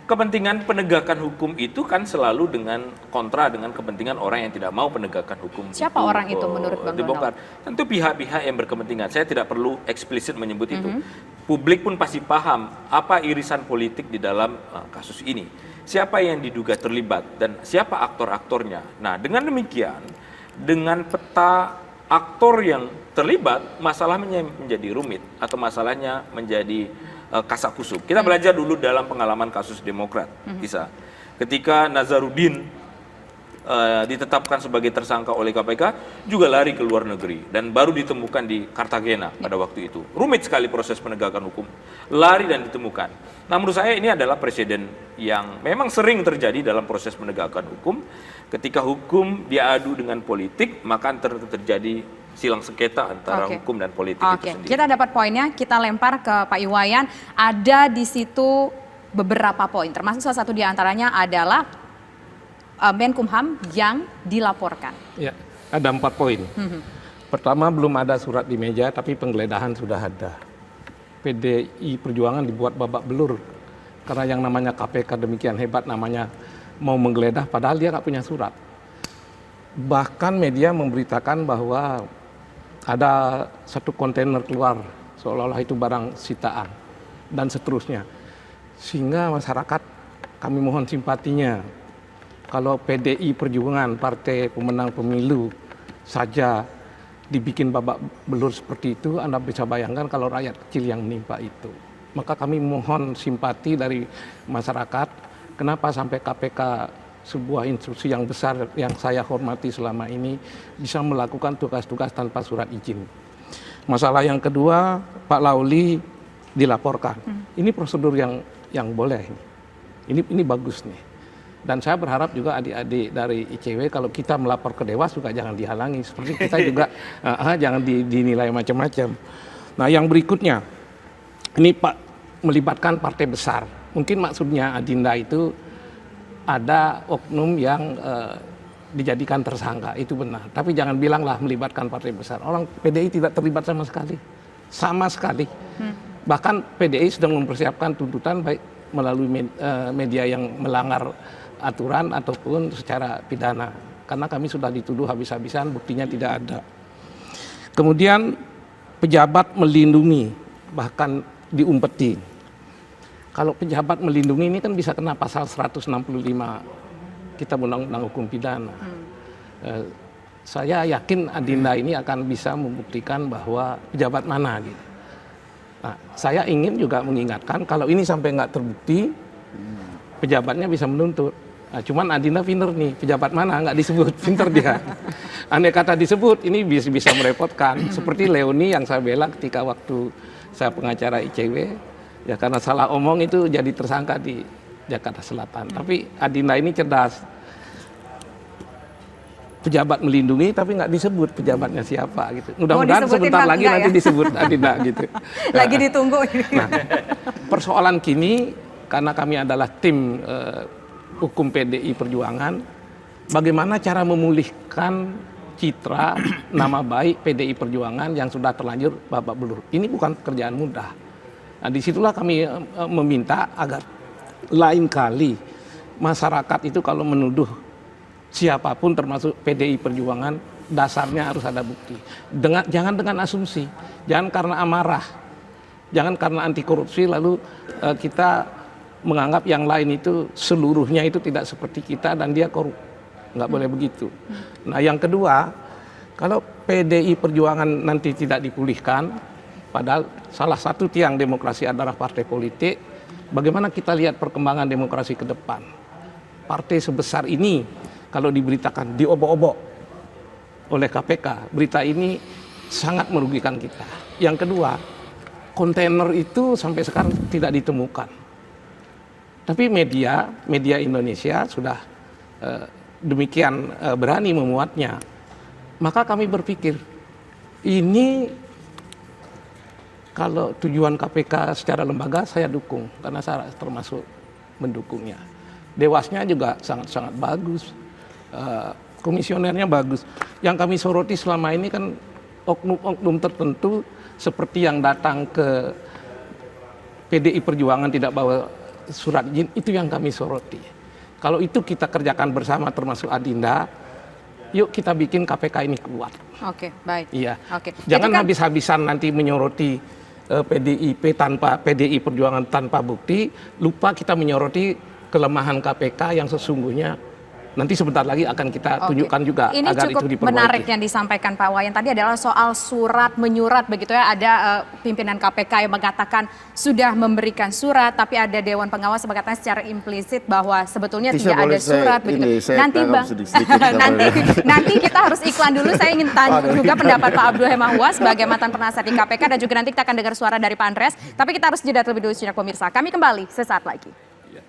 kepentingan penegakan hukum itu kan selalu dengan kontra dengan kepentingan orang yang tidak mau penegakan hukum. Siapa orang itu menurut Bang dibongkar. Tentu pihak-pihak yang berkepentingan. Saya tidak perlu eksplisit menyebut itu. Publik pun pasti paham apa irisan politik di dalam kasus ini. Siapa yang diduga terlibat dan siapa aktor-aktornya. Nah, dengan demikian, dengan peta aktor yang terlibat, masalahnya menjadi rumit atau masalahnya menjadi kasak kusuk. Kita belajar dulu dalam pengalaman kasus Demokrat, Tisa. Ketika Nazarudin ditetapkan sebagai tersangka oleh KPK, juga lari ke luar negeri dan baru ditemukan di Cartagena pada waktu itu. Rumit sekali proses penegakan hukum, lari dan ditemukan. Nah, menurut saya ini adalah presiden yang memang sering terjadi dalam proses penegakan hukum. Ketika hukum diadu dengan politik, maka terjadi silang sengketa antara hukum dan politik itu sendiri. Kita dapat poinnya, kita lempar ke Pak Iwayan. Ada di situ beberapa poin, termasuk salah satu diantaranya adalah Menkumham yang dilaporkan. Ya, ada 4 poin. Pertama, belum ada surat di meja, tapi penggeledahan sudah ada. PDI Perjuangan dibuat babak belur karena yang namanya KPK demikian hebat, namanya mau menggeledah padahal dia nggak punya surat. Bahkan media memberitakan bahwa ada satu kontainer keluar seolah-olah itu barang sitaan dan seterusnya, sehingga masyarakat, kami mohon simpatinya. Kalau PDI Perjuangan, partai pemenang pemilu saja dibikin babak belur seperti itu, Anda bisa bayangkan kalau rakyat kecil yang menimpa itu. Maka kami mohon simpati dari masyarakat. Kenapa sampai KPK, sebuah institusi yang besar yang saya hormati selama ini, bisa melakukan tugas-tugas tanpa surat izin. Masalah yang kedua, Pak Lauli dilaporkan. Ini prosedur yang boleh. Ini bagus nih. Dan saya berharap juga adik-adik dari ICW kalau kita melapor ke Dewas juga jangan dihalangi. Seperti kita juga jangan dinilai macam-macam. Nah, yang berikutnya, ini Pak melibatkan partai besar. Mungkin maksudnya Adinda itu ada oknum yang dijadikan tersangka, itu benar. Tapi jangan bilanglah melibatkan partai besar. Orang PDI tidak terlibat sama sekali. Sama sekali. Bahkan PDI sedang mempersiapkan tuntutan baik melalui media yang melanggar aturan ataupun secara pidana. Karena kami sudah dituduh habis-habisan, buktinya tidak ada. Kemudian pejabat melindungi, bahkan diumpetin. Kalau pejabat melindungi ini kan bisa kena pasal 165 Kitab Undang-Undang Hukum Pidana. Saya yakin Adinda ini akan bisa membuktikan bahwa pejabat mana gitu. Nah, saya ingin juga mengingatkan kalau ini sampai nggak terbukti, pejabatnya bisa menuntut. Nah, cuman Adinda pinter nih, pejabat mana nggak disebut, pinter dia. Andai kata disebut, ini bisa merepotkan. Seperti Leoni yang saya bela ketika waktu saya pengacara ICW, ya karena salah omong itu jadi tersangka di Jakarta Selatan. Tapi Adinda ini cerdas. Pejabat melindungi tapi nggak disebut pejabatnya siapa gitu. Mudah-mudahan sebentar lagi nanti disebut Adinda gitu. Lagi ditunggu. Nah, persoalan kini karena kami adalah tim hukum PDI Perjuangan, bagaimana cara memulihkan citra nama baik PDI Perjuangan yang sudah terlanjur babak belur. Ini bukan pekerjaan mudah. Nah, disitulah kami meminta agar lain kali masyarakat itu kalau menuduh siapapun termasuk PDI Perjuangan, dasarnya harus ada bukti. Jangan dengan asumsi, jangan karena amarah, jangan karena anti korupsi lalu kita menganggap yang lain itu seluruhnya itu tidak seperti kita dan dia korup. Nggak boleh begitu. Nah, yang kedua, kalau PDI Perjuangan nanti tidak dipulihkan, padahal salah satu tiang demokrasi adalah partai politik, bagaimana kita lihat perkembangan demokrasi ke depan? Partai sebesar ini kalau diberitakan diobok-obok oleh KPK, berita ini sangat merugikan kita. Yang kedua, kontainer itu sampai sekarang tidak ditemukan. Tapi media Indonesia sudah demikian berani memuatnya. Maka kami berpikir, ini kalau tujuan KPK secara lembaga saya dukung, karena saya termasuk mendukungnya. Dewasnya juga sangat-sangat bagus, komisionernya bagus. Yang kami soroti selama ini kan oknum-oknum tertentu seperti yang datang ke PDI Perjuangan tidak bawa surat izin, itu yang kami soroti. Kalau itu kita kerjakan bersama termasuk Adinda, yuk kita bikin KPK ini kuat. Oke, baik. Iya. Oke. Jangan Jadi kan- habis-habisan nanti menyoroti PDI Perjuangan tanpa bukti, lupa kita menyoroti kelemahan KPK yang sesungguhnya nanti sebentar lagi akan kita Oke. tunjukkan juga Ini agar cukup itu diperbaiki. menarik yang disampaikan Pak Wayan tadi adalah soal surat menyurat begitu ya. Ada pimpinan KPK yang mengatakan sudah memberikan surat, tapi ada Dewan Pengawas yang mengatakan secara implisit bahwa sebetulnya Tisha, tidak ada boleh surat begitu. saya Nanti tangkap Bang, sedikit-sedikit, nanti kita harus iklan dulu. Saya ingin tanya juga pendapat Pak Abdul Hemah Huas sebagai mantan penasihat di KPK, dan juga nanti kita akan dengar suara dari Pak Andreas. Tapi kita harus jeda terlebih dulu, pemirsa. Kami kembali sesaat lagi.